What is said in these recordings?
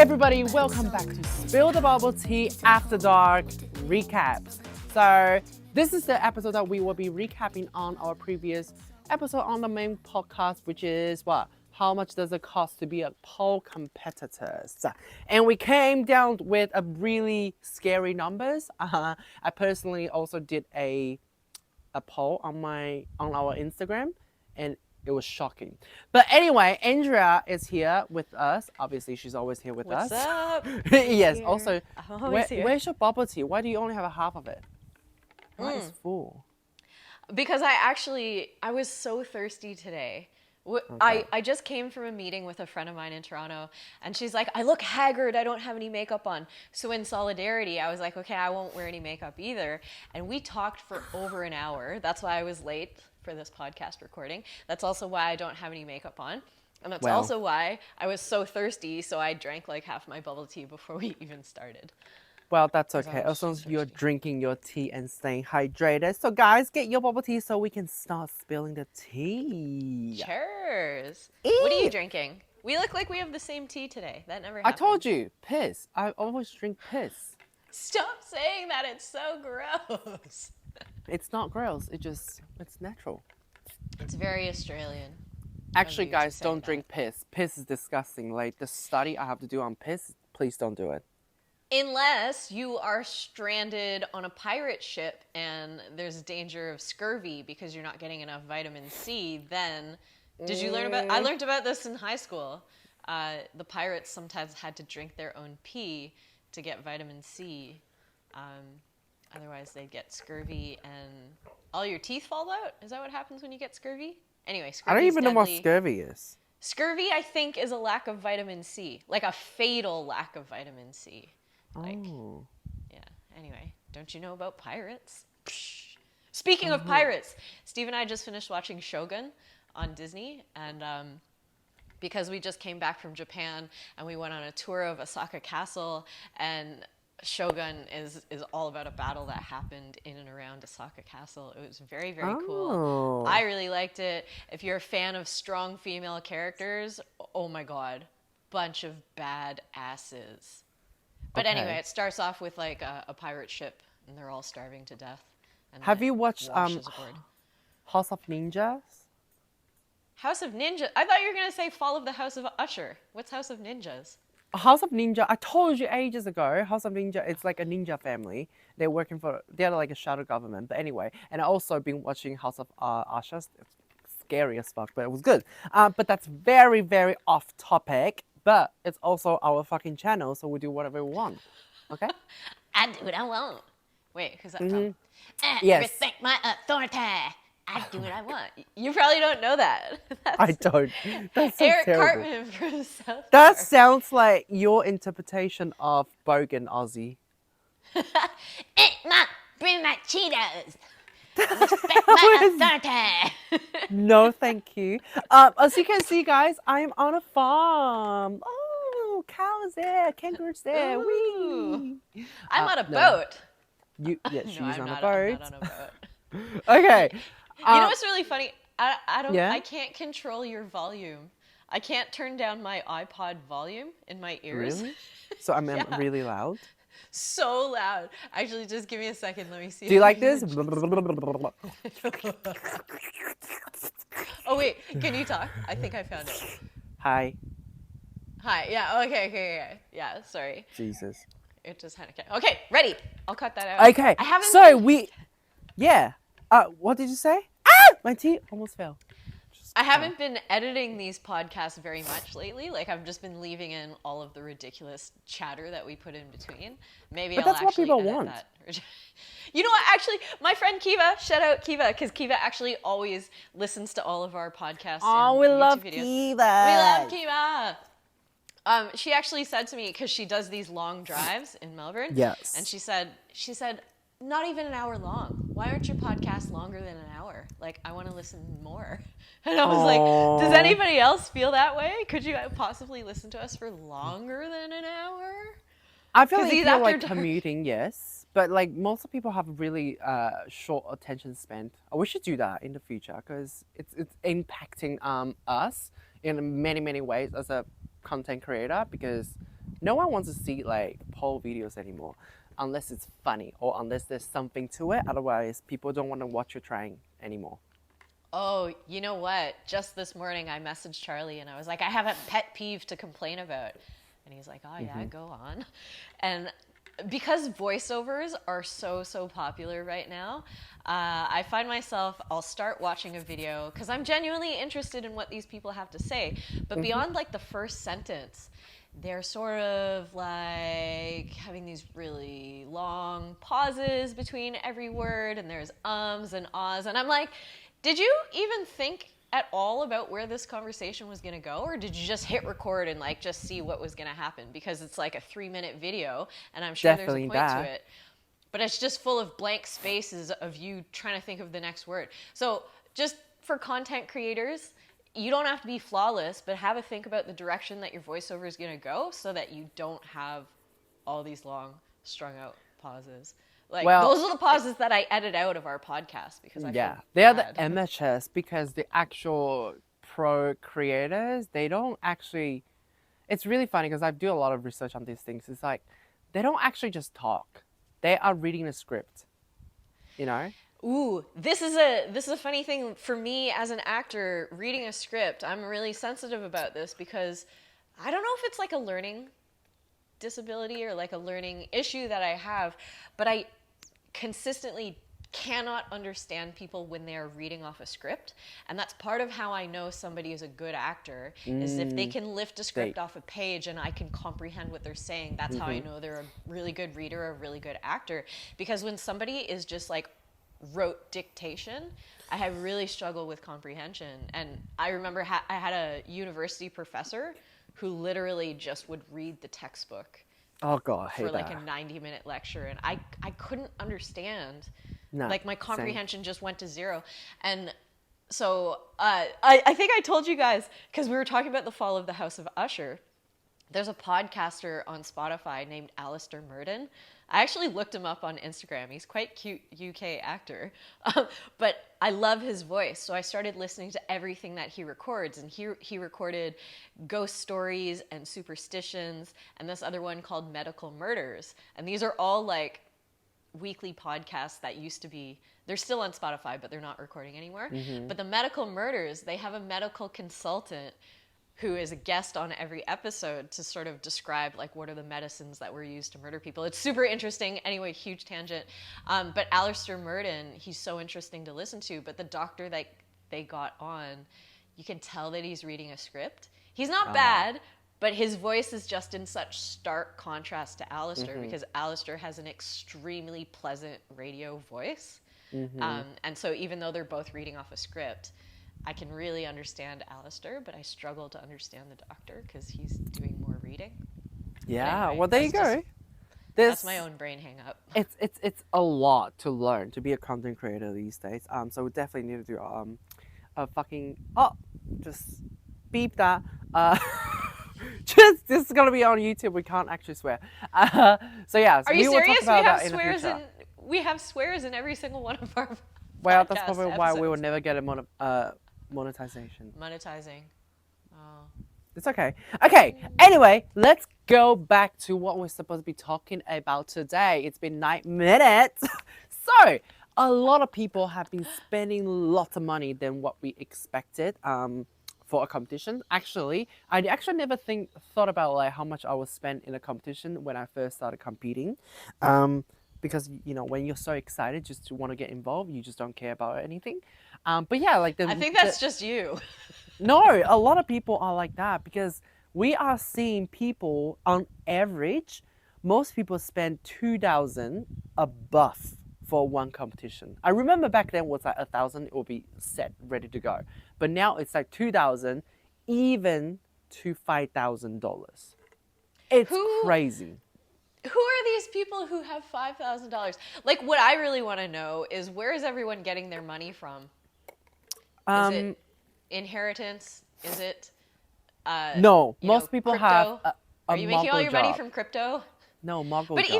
everybody, welcome back to Spill the Bubble Tea After Dark Recaps. So this is the episode that we will be recapping on our previous episode on the main podcast, which is what? How much does it cost to be a pole competitor? And we came down with a really scary numbers. I personally also did a poll on our Instagram, and it was shocking. But anyway, Andrea is here with us. Obviously, she's always here with us. What's up? Yes. Here. Also, where's your bubble tea? Why do you only have a half of it? Mine is full. Because I was so thirsty today. I just came from a meeting with a friend of mine in Toronto, and she's like, I look haggard, I don't have any makeup on. So in solidarity, I was like, okay, I won't wear any makeup either. And we talked for over an hour. That's why I was late for this podcast recording. That's also why I don't have any makeup on. And that's also why I was so thirsty, so I drank like half my bubble tea before we even started. Well, that's okay. As long as you're drinking your tea and staying hydrated. So guys, get your bubble tea so we can start spilling the tea. Cheers. What are you drinking? We look like we have the same tea today. That never happens. I told you, piss. I always drink piss. Stop saying that. It's so gross. It's not gross. It's natural. It's very Australian. Actually, guys, don't drink piss. Piss is disgusting. Like the study I have to do on piss, please don't do it. Unless you are stranded on a pirate ship and there's danger of scurvy because you're not getting enough vitamin C, then did you learn about? I learned about this in high school. The pirates sometimes had to drink their own pee to get vitamin C. Otherwise, they'd get scurvy and all your teeth fall out. Is that what happens when you get scurvy? Anyway, scurvy I don't even know what scurvy is. Scurvy, I think, is a lack of vitamin C, like a fatal lack of vitamin C. Yeah. Anyway, don't you know about pirates? Psh. Speaking of pirates, Steve and I just finished watching Shogun on Disney, and because we just came back from Japan and we went on a tour of Osaka Castle, and Shogun is all about a battle that happened in and around Osaka Castle. It was very, very cool. I really liked it. If you're a fan of strong female characters, oh my god, bunch of bad asses. But anyway, it starts off with like a pirate ship, and they're all starving to death. And have you watched House of Ninjas? House of Ninja? I thought you were gonna say Fall of the House of Usher. What's House of Ninjas? House of Ninja, I told you ages ago, House of Ninja, it's like a ninja family. They're like a shadow government. But anyway, and I also been watching House of Usher. It's scary as fuck, but it was good. But that's very, very off topic. But it's also our fucking channel, so we do whatever we want. Okay? I do what I want. Wait, who's that from? Yes. Respect my authority. I do what I want. You probably don't know that. I don't. That's so Eric terrible. Cartman from South That Park. sounds like your interpretation of Bogan Aussie. Mom, bring my Cheetos. Respect my authority. No, thank you. As you can see, guys, I'm on a farm. Oh, cows there, kangaroos there. Wee. I'm on a boat. She's No, on I'm a not boat. on a boat. Okay. You know what's really funny? Yeah? I can't control your volume. I can't turn down my iPod volume in my ears. Really? So I'm really loud. So loud. Actually, just give me a second. Let me see. Do you like this? Oh wait, can you talk? I think I found it. Hi. Hi. Yeah. Okay. Yeah. Sorry. Jesus. It just had to. Okay. Ready. I'll cut that out. Okay. I haven't. Yeah. What did you say? My tea almost fell. I haven't been editing these podcasts very much lately. Like I've just been leaving in all of the ridiculous chatter that we put in between. Maybe But I'll that's what actually people edit want. that. You know what? Actually, my friend Kiva, shout out Kiva, because Kiva actually always listens to all of our podcasts. Oh, and we YouTube love videos. Kiva. We love Kiva. She actually said to me, because she does these long drives in Melbourne. Yes. And she said, not even an hour long. Why aren't your podcasts longer than an hour? Like, I want to listen more. And I was like, does anybody else feel that way? Could you possibly listen to us for longer than an hour? I feel like if these you're after like dark- commuting, yes. But like most people have really short attention span. We should do that in the future because it's impacting us in many ways as a content creator because no one wants to see like poll videos anymore unless it's funny or unless there's something to it. Otherwise, people don't want to watch you trying anymore. Oh, you know what? Just this morning, I messaged Charlie and I was like, I have a pet peeve to complain about. And he's like, oh, yeah, go on. And because voiceovers are so popular right now, I find myself, I'll start watching a video because I'm genuinely interested in what these people have to say. But beyond like the first sentence, they're sort of like having these really long pauses between every word, and there's ums and ahs. And I'm like, did you even think at all about where this conversation was going to go, or did you just hit record and like just see what was going to happen? Because it's like a 3-minute video, and I'm sure Definitely there's a point that. to it, but it's just full of blank spaces of you trying to think of the next word. So just for content creators, you don't have to be flawless, but have a think about the direction that your voiceover is going to go so that you don't have all these long strung out pauses. Like, Well, those are the pauses that I edit out of our podcast because I yeah, feel they are the bad. amateurs because the actual pro creators, they don't actually. It's really funny because I do a lot of research on these things. It's like they don't actually just talk; they are reading a script. You know? Ooh, this is a funny thing for me as an actor reading a script. I'm really sensitive about this because I don't know if it's like a learning disability or like a learning issue that I have, but I consistently cannot understand people when they're reading off a script, and that's part of how I know somebody is a good actor is if they can lift a script off a page and I can comprehend what they're saying. That's how I know they're a really good reader, a really good actor, because when somebody is just like rote dictation, I have really struggled with comprehension. And I remember I had a university professor who literally just would read the textbook Oh god, I for hate like that. a 90-minute lecture, and I couldn't understand. No, Like my same. comprehension just went to zero. And so I think I told you guys, because we were talking about the fall of the House of Usher, there's a podcaster on Spotify named Alistair Murden. I actually looked him up on Instagram. He's quite cute UK actor, but I love his voice. So I started listening to everything that he records, and he recorded ghost stories and superstitions, and this other one called Medical Murders. And these are all like weekly podcasts that used to be, they're still on Spotify, but they're not recording anymore. But the Medical Murders, they have a medical consultant who is a guest on every episode to sort of describe like what are the medicines that were used to murder people. It's super interesting. Anyway, huge tangent. But Alistair Murden, he's so interesting to listen to. But the doctor that they got on, you can tell that he's reading a script. He's not bad, but his voice is just in such stark contrast to Alistair because Alistair has an extremely pleasant radio voice. And so even though they're both reading off a script, I can really understand Alistair, but I struggle to understand the doctor because he's doing more reading. Yeah, anyway, well there you that's go. just- This That's my own brain hang up. it's a lot to learn to be a content creator these days. So we definitely need to do a fucking just beep that. Just this is gonna be on YouTube. We can't actually swear. So yeah, so Are you we will serious? talk about We have that in the swears future. we have swears in every single one of our Well, that's podcast probably why we will episodes. never get a monetization. Monetizing. Oh. It's okay. Okay, anyway, let's go back to what we're supposed to be talking about today. It's been 9 minutes. So, a lot of people have been spending lots of money than what we expected for a competition. Actually, I actually never thought about like how much I would spend in a competition when I first started competing. Because you know when you're so excited just to want to get involved, you just don't care about anything. But yeah, like I think that's just you. no, a lot of people are like that because we are seeing people on average, most people spend 2,000 above for one competition. I remember back then was like 1,000, it will be set, ready to go. But now it's like 2,000, even to $5,000. It's crazy. Who are these people who have $5,000? Like, what I really want to know is where is everyone getting their money from? Is it inheritance? Is it No, you most know, people crypto? have a Are you making all muggle your money job. from crypto? No, muggle But job.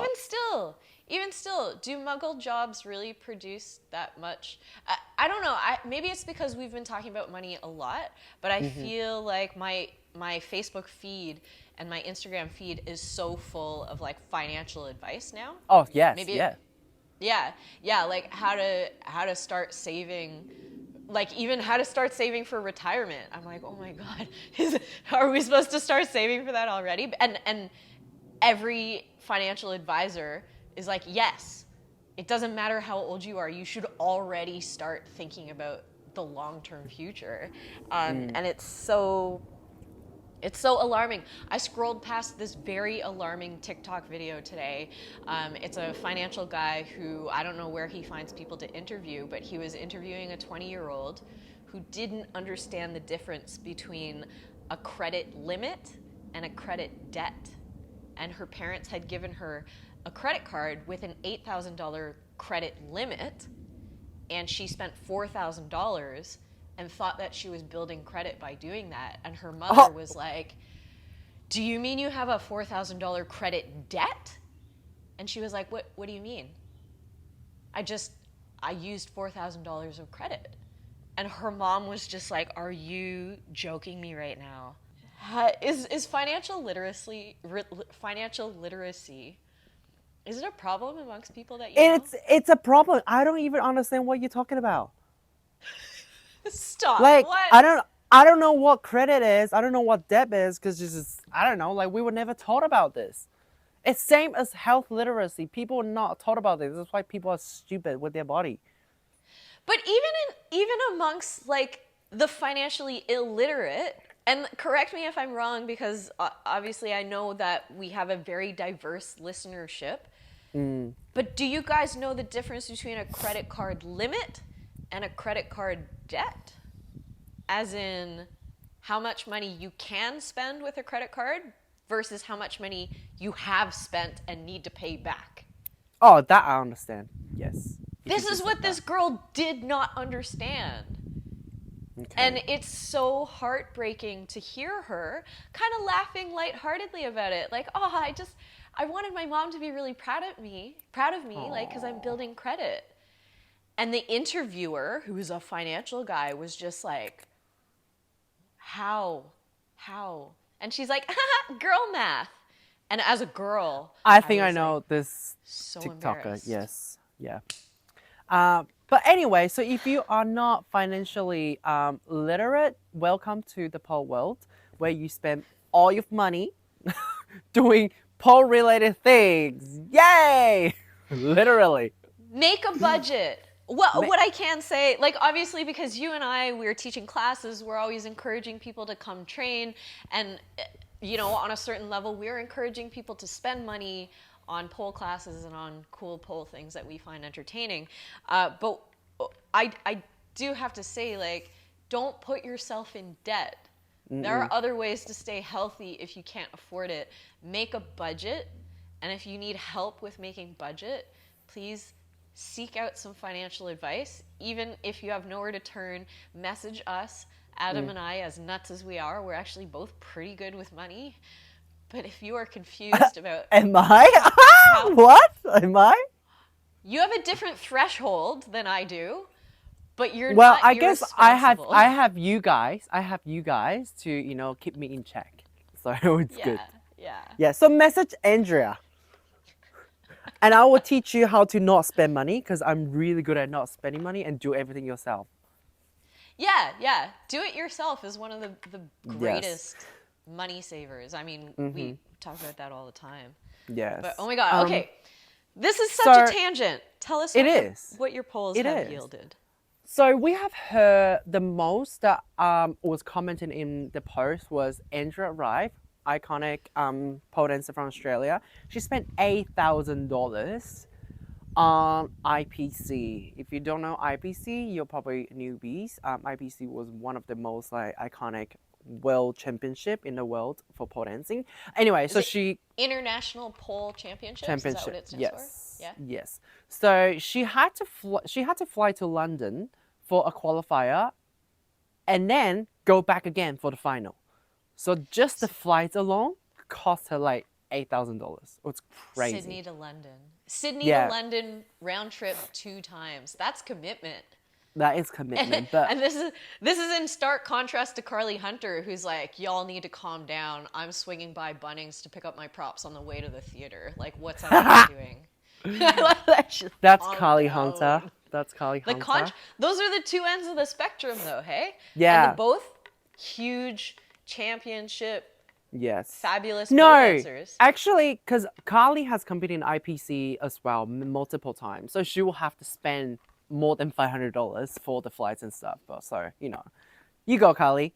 even still, do muggle jobs really produce that much? I don't know. Maybe it's because we've been talking about money a lot, but I feel like my Facebook feed and my Instagram feed is so full of like financial advice now. Oh, yes. Maybe Yeah. Yeah, like how to start saving, like even how to start saving for retirement. I'm like, oh my god, are we supposed to start saving for that already? And every financial advisor is like, yes, it doesn't matter how old you are, you should already start thinking about the long-term future. And it's so alarming. I scrolled past this very alarming TikTok video today. It's a financial guy who, I don't know where he finds people to interview, but he was interviewing a 20-year-old who didn't understand the difference between a credit limit and a credit debt. And her parents had given her a credit card with an $8,000 credit limit, and she spent $4,000 and thought that she was building credit by doing that. And her mother was like, do you mean you have a $4,000 credit debt? And she was like, what do you mean? I used $4,000 of credit. And her mom was just like, are you joking me right now? Is financial literacy, is it a problem amongst people that you know? It's a problem. I don't even understand what you're talking about. Stop. Like, What? I don't know what credit is. I don't know what debt is, because I don't know. Like, we were never taught about this. It's same as health literacy. People are not taught about this. That's why people are stupid with their body. But even amongst like the financially illiterate, and correct me if I'm wrong, because obviously I know that we have a very diverse listenership. But do you guys know the difference between a credit card limit and a credit card debt? As in how much money you can spend with a credit card versus how much money you have spent and need to pay back. Oh, that I understand. Yes. This is what this girl did not understand. Okay. And it's so heartbreaking to hear her kind of laughing lightheartedly about it. Like, oh, I wanted my mom to be really proud of me, like, because I'm building credit. And the interviewer, who was a financial guy, was just like, how? And she's like, girl math. And as a girl, I think I was, know like, this so TikToker. embarrassed. Yes. Yeah. But anyway, so if you are not financially literate, welcome to the pole world, where you spend all your money doing pole-related things. Yay! Literally. Make a budget. What I can say, like, obviously, because you and I, we're teaching classes, we're always encouraging people to come train. And, you know, on a certain level, we're encouraging people to spend money on pole classes and on cool pole things that we find entertaining. But I do have to say, like, don't put yourself in debt. There are other ways to stay healthy if you can't afford it. Make a budget. And if you need help with making budget, please seek out some financial advice. Even if you have nowhere to turn, message us. Adam and I, as nuts as we are, we're actually both pretty good with money. But if you are confused about... Am I? What? Am I? You have a different threshold than I do, but you're Well, not I guess I irresponsible. have you guys to, you know, keep me in check. So it's good. Yeah. Yeah, so message Andrea. And I will teach you how to not spend money, because I'm really good at not spending money, and do everything yourself. Yeah. Do it yourself is one of the greatest money savers. I mean, we talk about that all the time. Yes. But oh my god, okay. This is such a tangent. Tell us what your polls have yielded. So we have heard the most that was commented in the post was Andrea Rive, iconic pole dancer from Australia. She spent $8,000 on IPC. If you don't know IPC, you're probably newbies. IPC was one of the most like iconic world championship in the world for pole dancing. Anyway, so she International Pole Championship. Is that what it stands for? Yeah. Yes. So she had to fly to London for a qualifier, and then go back again for the final. So just the flight alone cost her like $8,000. It's crazy. Sydney to London. Sydney to London round trip 2 times. That's commitment. That is commitment. But And this is in stark contrast to Carly Hunter, who's like, y'all need to calm down. I'm swinging by Bunnings to pick up my props on the way to the theater. Like, what's that doing? Just that's calm Carly down. Hunter. That's Carly The Hunter. those are the two ends of the spectrum, though, hey? Yeah. And they're both huge championship, Yes. fabulous pole No, dancers. actually, because Carly has competed in IPC as well multiple times, so she will have to spend more than $500 for the flights and stuff. But so you go, Carly.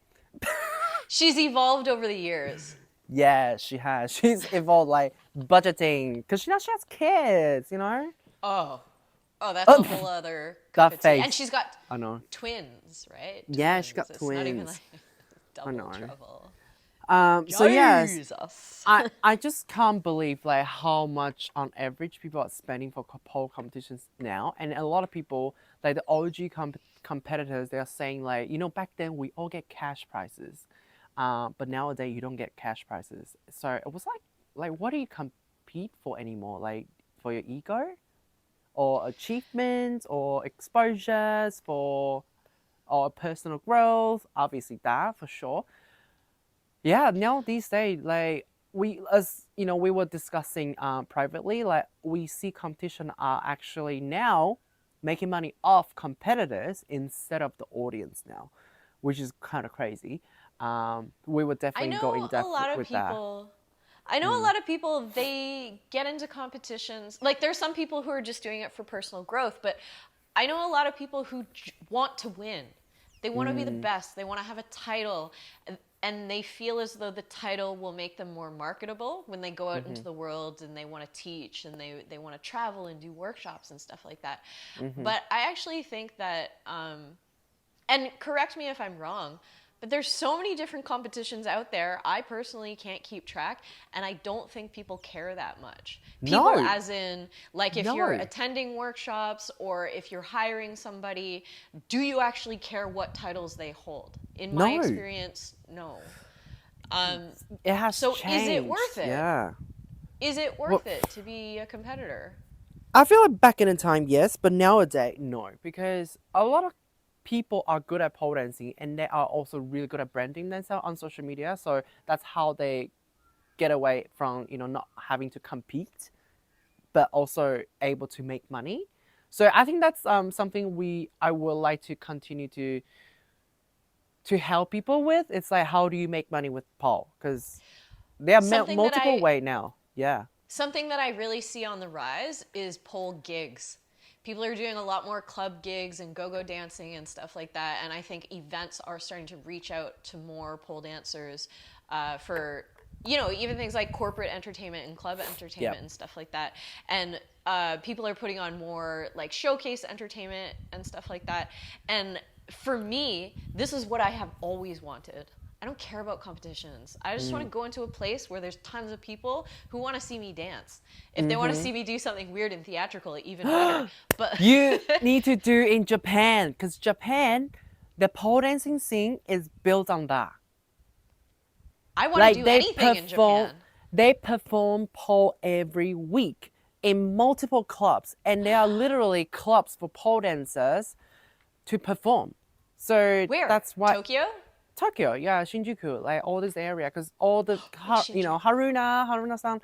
She's evolved over the years. Yeah, she has. She's evolved like budgeting because she has kids. Oh, that's a whole other cup of tea. face. And she's got I know. twins, right? Yeah, she got It's not even twins. like double know. trouble. So yes, Jesus. I just can't believe like how much on average people are spending for pole competitions now, and a lot of people like the OG competitors, they are saying like back then we all get cash prizes, but nowadays you don't get cash prizes. So it was like what do you compete for anymore? Like for your ego, or achievements, or exposures or personal growth? Obviously that for sure. Yeah, now these days, like we were discussing privately, like we see competition are actually now making money off competitors instead of the audience now, which is kind of crazy. We would I definitely know go in a depth lot of with that. people. I know a lot of people, they get into competitions. Like, there's some people who are just doing it for personal growth, but I know a lot of people who want to win. They want to be the best. They want to have a title. And they feel as though the title will make them more marketable when they go out into the world and they want to teach and they want to travel and do workshops and stuff like that. But I actually think that, and correct me if I'm wrong, but there's so many different competitions out there. I personally can't keep track, and I don't think people care that much. People, No. as in, like, if you're No. attending workshops or if you're hiring somebody, do you actually care what titles they hold? In my No. experience, no. It has So changed. is it worth it? Yeah. Is it worth it to be a competitor? I feel like back in the time, yes, but nowadays, no, because a lot of people are good at pole dancing and they are also really good at branding themselves on social media. So that's how they get away from, not having to compete, but also able to make money. So I think that's something I would like to continue to help people with. It's like, how do you make money with pole? Because there are Something that multiple I- ways now. Yeah. Something that I really see on the rise is pole gigs. People are doing a lot more club gigs and go-go dancing and stuff like that. And I think events are starting to reach out to more pole dancers for, even things like corporate entertainment and club entertainment Yep. and stuff like that. And people are putting on more like showcase entertainment and stuff like that. And for me, this is what I have always wanted. I don't care about competitions. I just want to go into a place where there's tons of people who want to see me dance. If they want to see me do something weird and theatrical, even better. But You need to do in Japan, because Japan, the pole dancing scene is built on that. I want to do anything in Japan. They perform pole every week in multiple clubs, and there are literally clubs for pole dancers to perform. So Where? that's why Tokyo? Tokyo, yeah, Shinjuku, like all this area, because all the Haruna-san,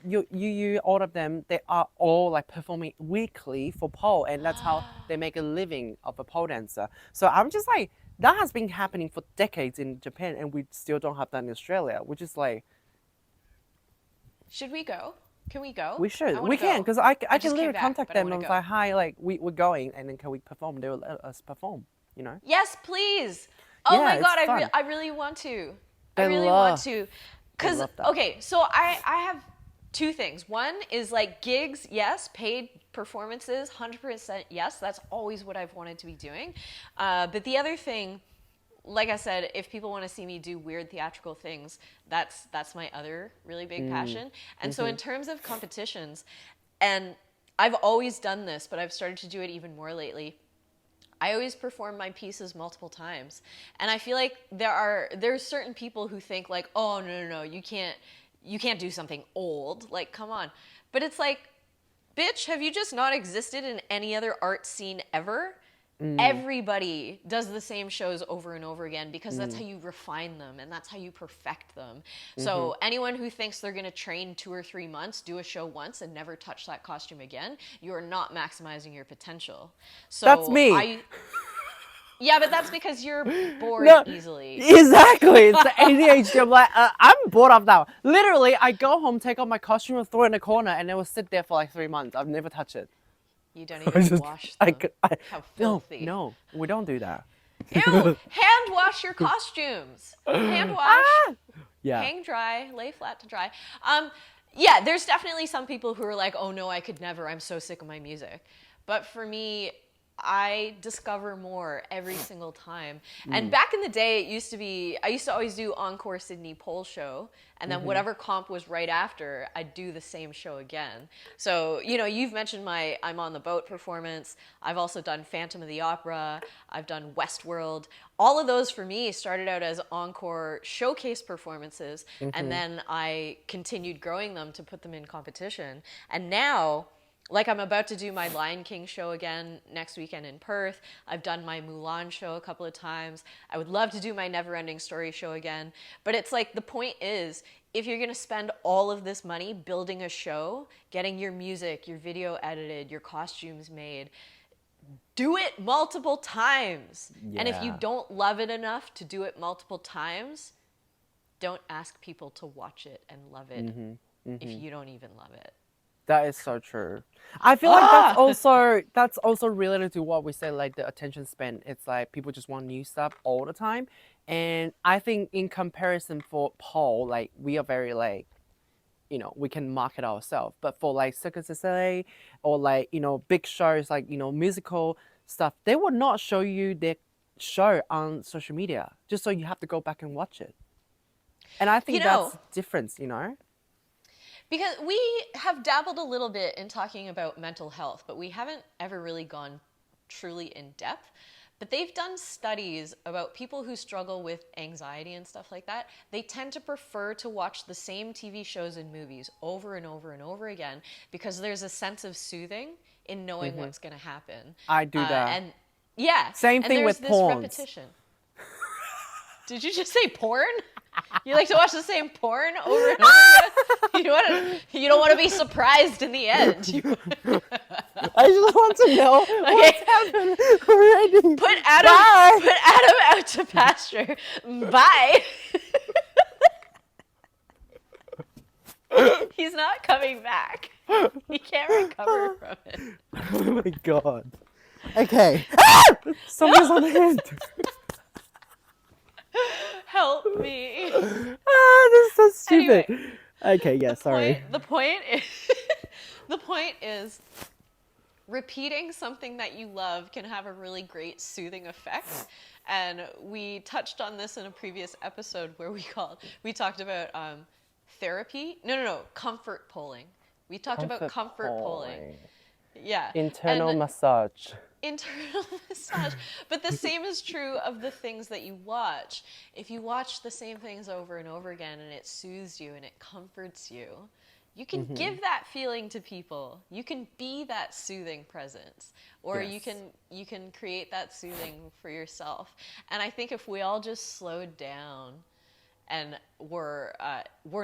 you, all of them, they are all like performing weekly for pole, and that's how they make a living of a pole dancer. So I'm just like, that has been happening for decades in Japan, and we still don't have that in Australia, which is like, Should we go? Can we go? we should, I wanna we can, go. because I can just came literally back, contact but I them and wanna was go. like, hi, like we're going, and then can we perform? They will let us perform, Yes, please. Oh Yeah, my it's god, fun. I really want to. They I really want love- to. Cause love that. okay, so I have two things. One is like gigs, yes, paid performances, 100% yes. That's always what I've wanted to be doing. But the other thing, like I said, if people want to see me do weird theatrical things, that's my other really big passion. And so in terms of competitions, and I've always done this, but I've started to do it even more lately. I always perform my pieces multiple times. And I feel like there's certain people who think like, oh no, you can't do something old. Like, come on. But it's like, bitch, have you just not existed in any other art scene ever? everybody does the same shows over and over again because that's how you refine them and that's how you perfect them. So anyone who thinks they're going to train 2 or 3 months, do a show once and never touch that costume again, you are not maximizing your potential. So That's me. Yeah, but that's because you're bored No, easily. exactly. It's the ADHD. I'm like, I'm bored of that. Literally, I go home, take off my costume, and throw it in a corner, and it will sit there for like 3 months. I've never touched it. You don't even wash them. How filthy. No, we don't do that. Ew! Hand wash your costumes. Hand wash. Yeah. Hang dry. Lay flat to dry. Yeah, there's definitely some people who are like, oh no, I could never. I'm so sick of my music. But for me, I discover more every single time. And back in the day, I used to always do Encore Sydney Pole Show, and then whatever comp was right after, I'd do the same show again. So, you've mentioned my I'm on the Boat performance. I've also done Phantom of the Opera. I've done Westworld. All of those for me started out as Encore showcase performances, and then I continued growing them to put them in competition. And now, like, I'm about to do my Lion King show again next weekend in Perth. I've done my Mulan show a couple of times. I would love to do my Neverending Story show again. But it's like, the point is, if you're going to spend all of this money building a show, getting your music, your video edited, your costumes made, do it multiple times. Yeah. And if you don't love it enough to do it multiple times, don't ask people to watch it and love it if you don't even love it. That is so true. I feel like that's also related to what we said, like the attention span. It's like people just want new stuff all the time. And I think in comparison for Paul, like we are very like, we can market ourselves. But for like Circus du Soleil or like, big shows like, musical stuff, they will not show you their show on social media just so you have to go back and watch it. And I think that's the difference, Because we have dabbled a little bit in talking about mental health, but we haven't ever really gone truly in depth. But they've done studies about people who struggle with anxiety and stuff like that. They tend to prefer to watch the same TV shows and movies over and over and over again because there's a sense of soothing in knowing what's going to happen. I do that. And yeah. Same thing with porn. Repetition. Did you just say porn? You like to watch the same porn over and over again? You don't want to be surprised in the end. I just want to know what's happened already. Put Adam out to pasture. Bye. He's not coming back. He can't recover from it. Oh my god. Okay. Somebody's on the head. Help me. This is so stupid. Anyway, okay, yeah, sorry. The point is repeating something that you love can have a really great soothing effect. And we touched on this in a previous episode where we talked about therapy. No, comfort polling. We talked about comfort polling. Yeah. Internal massage. But the same is true of the things that you watch. If you watch the same things over and over again and it soothes you and it comforts you, you can give that feeling to people. You can be that soothing presence, or you can create that soothing for yourself. And I think if we all just slowed down and we're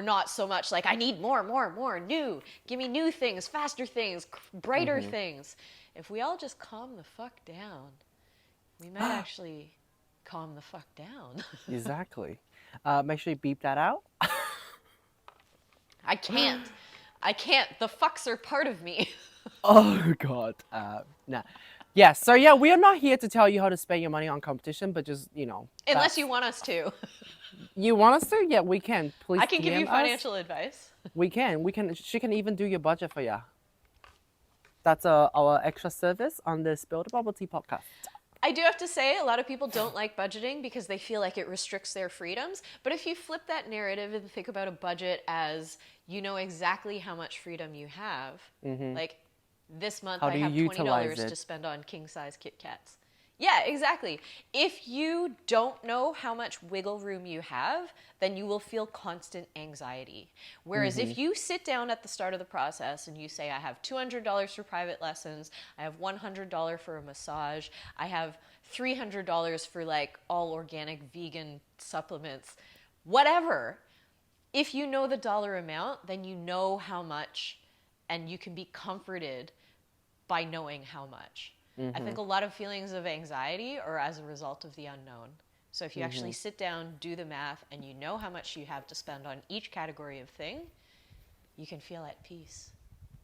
not so much like, I need more, new, give me new things, faster things, brighter things. If we all just calm the fuck down, we might actually calm the fuck down. Exactly. Make sure you beep that out. I can't. The fucks are part of me. Oh, God. Nah. Yeah, so yeah, we are not here to tell you how to spend your money on competition, but just, Unless you want us to. You want us to? Yeah, we can. Please I can give DM you financial advice. We can. She can even do your budget for you. That's our extra service on the Spill the Bubble Tea podcast. I do have to say, a lot of people don't like budgeting because they feel like it restricts their freedoms. But if you flip that narrative and think about a budget as you know exactly how much freedom you have, like this month I have $20 to spend on king-size Kit Kats. Yeah, exactly. If you don't know how much wiggle room you have, then you will feel constant anxiety. Whereas if you sit down at the start of the process and you say, I have $200 for private lessons, I have $100 for a massage, I have $300 for like all organic vegan supplements, whatever. If you know the dollar amount, then you know how much and you can be comforted by knowing how much. I think a lot of feelings of anxiety are as a result of the unknown. So if you actually sit down, do the math, and you know how much you have to spend on each category of thing, you can feel at peace.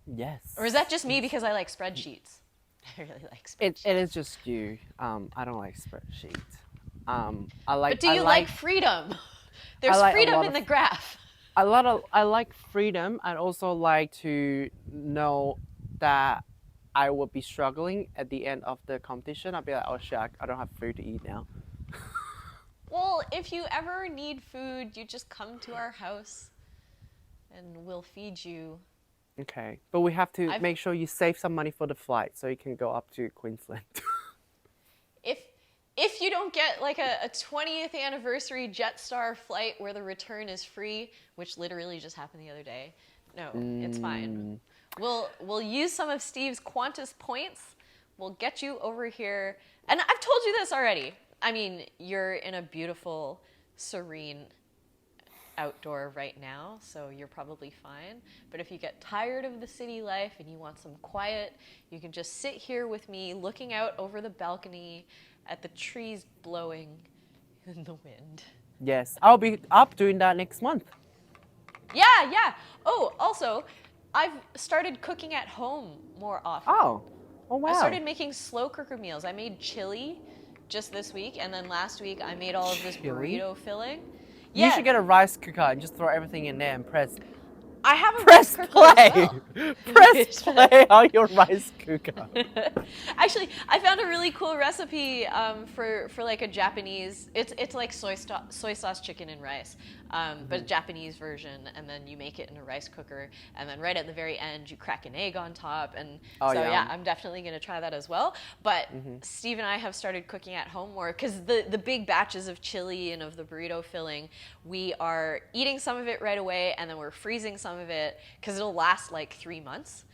Yes. Or is that just me because I like spreadsheets? I really like spreadsheets. It is just you. I don't like spreadsheets. I like. But do you like freedom? There's like a freedom lot in of- the graph. I like freedom. I'd also like to know that I will be struggling at the end of the competition. I'll be like, oh shit, I don't have food to eat now. Well, if you ever need food, you just come to our house and we'll feed you. Okay, but we have to I've- make sure you save some money for the flight so you can go up to Queensland. If you don't get like a 20th anniversary Jetstar flight where the return is free, which literally just happened the other day, no, it's fine. We'll use some of Steve's Qantas points. We'll get you over here. And I've told you this already. I mean, you're in a beautiful, serene outdoor right now, so you're probably fine. But if you get tired of the city life and you want some quiet, you can just sit here with me looking out over the balcony at the trees blowing in the wind. Yes, I'll be up doing that next month. Yeah. Oh, also, I've started cooking at home more often. Oh wow. I started making slow cooker meals. I made chili just this week, and then last week I made all of this Chili? burrito filling. You should get a rice cooker and just throw everything in there and press I have a press rice cooker as play. well. Press play on your rice cooker. Actually, I found a really cool recipe for like a Japanese. It's like soy sauce chicken and rice, but a Japanese version. And then you make it in a rice cooker, and then right at the very end you crack an egg on top. And yeah, I'm definitely gonna try that as well. But Steve and I have started cooking at home more because the big batches of chili and of the burrito filling, we are eating some of it right away, and then we're freezing some of it because it'll last like 3 months.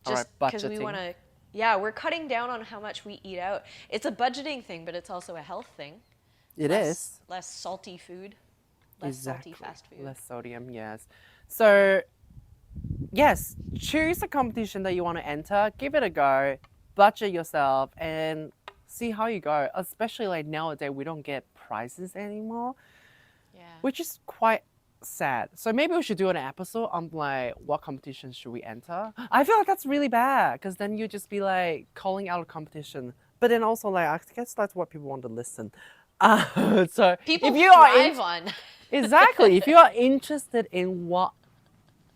Just because we budgeting. want to. Yeah, we're cutting down on how much we eat out. It's a budgeting thing, but it's also a health thing. It is. Less salty food. Less salty fast food. Less sodium, yes. So, yes, choose a competition that you want to enter, give it a go, budget yourself, and see how you go. Especially like nowadays, we don't get prizes anymore, Yeah. which is quite sad. So maybe we should do an episode on like what competition should we enter. I feel like that's really bad because then you just be like calling out a competition, but then also like I guess that's what people want to listen. So People if you are thrive on. exactly, if you are interested in what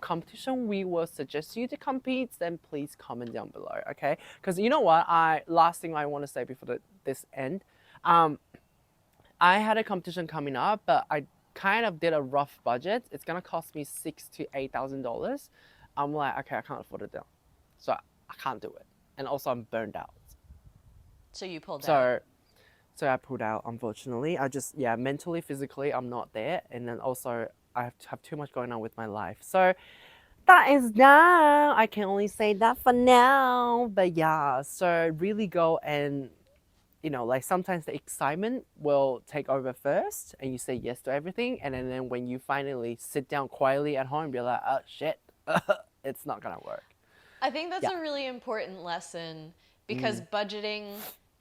competition we will suggest you to compete, then please comment down below, okay? Because you know what, last thing I want to say before this end, I had a competition coming up, but I kind of did a rough budget. It's gonna cost me $6,000 to $8,000. I'm like, okay, I can't afford it now, so I can't do it, and also I'm burned out. So you pulled out. So I pulled out, unfortunately. I just, mentally, physically, I'm not there. And then also, I have too much going on with my life. So that is now. I can only say that for now. But yeah, so really go and, like sometimes the excitement will take over first and you say yes to everything. And then when you finally sit down quietly at home, you're like, oh shit, it's not going to work. I think that's a really important lesson because budgeting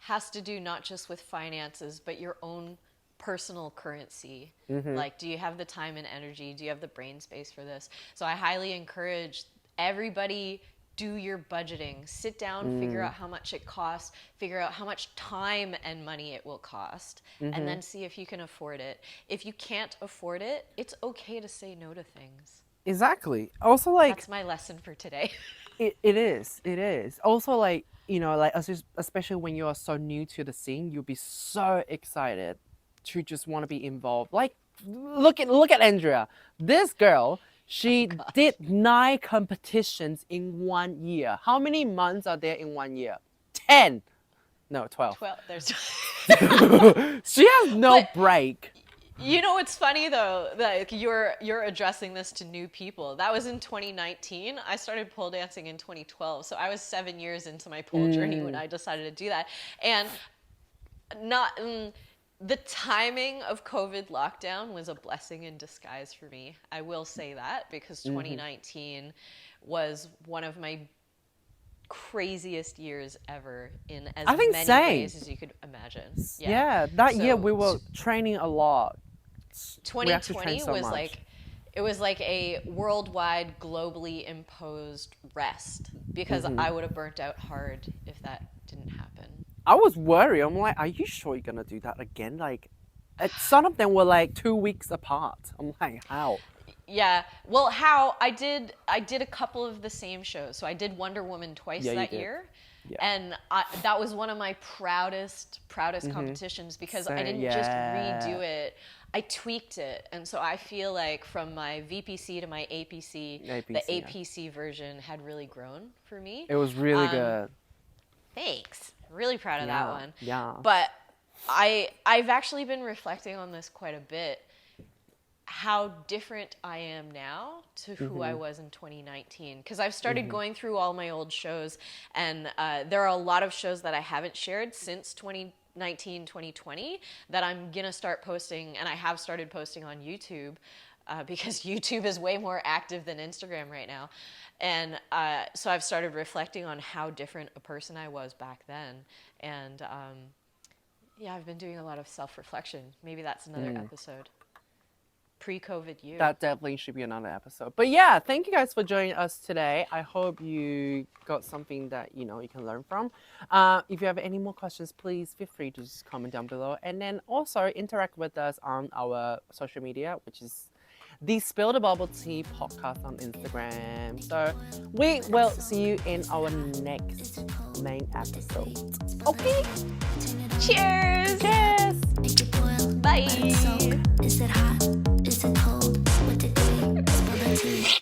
has to do not just with finances, but your own personal currency. Like, do you have the time and energy? Do you have the brain space for this? So I highly encourage everybody, do your budgeting. Sit down, figure out how much it costs, figure out how much time and money it will cost, and then see if you can afford it. If you can't afford it, it's okay to say no to things. Exactly. Also, like, That's my lesson for today. It is. Also, like, especially when you are so new to the scene, you'll be so excited to just want to be involved. Like, look at Andrea. This girl, she did 9 competitions in 1 year. How many months are there in 1 year? 10. No, 12. 12. There's. She has no But- break. You know, it's funny though that you're addressing this to new people. That was in 2019. I started pole dancing in 2012, so I was 7 years into my pole journey when I decided to do that. And the timing of COVID lockdown was a blessing in disguise for me. I will say that because 2019 was one of my craziest years ever in as I think many same. ways as you could imagine. Yeah, that year So- we were training a lot. We had to 2020 train so was much. like it was like a worldwide globally imposed rest because I would have burnt out hard if that didn't happen. I was worried. I'm like, are you sure you're gonna do that again? Like, some of them were like 2 weeks apart. I'm like, how? Yeah, well, how I did a couple of the same shows. So I did Wonder Woman twice Yeah, you that did. year. Yeah. And that was one of my proudest competitions because I Same, didn't just yeah. redo it. I tweaked it. And so I feel like from my VPC to my APC, the APC, yeah. APC version had really grown for me. It was really good. Thanks. Really proud of that one. Yeah. But I've actually been reflecting on this quite a bit. How different I am now to who I was in 2019. Because I've started going through all my old shows, and there are a lot of shows that I haven't shared since 2019, 2020 that I'm going to start posting, and I have started posting on YouTube. Because YouTube is way more active than Instagram right now. And so I've started reflecting on how different a person I was back then. And yeah, I've been doing a lot of self-reflection. Maybe that's another episode. Pre-COVID you. That definitely should be another episode. But yeah, thank you guys for joining us today. I hope you got something that you can learn from. If you have any more questions, please feel free to just comment down below. And then also interact with us on our social media, which is the Spill the Bubble Tea podcast on Instagram. So we will see you in our next main episode. Okay? Cheers! Cheers! Bye! Is it hot? Is it cold? What to do? Spill the tea.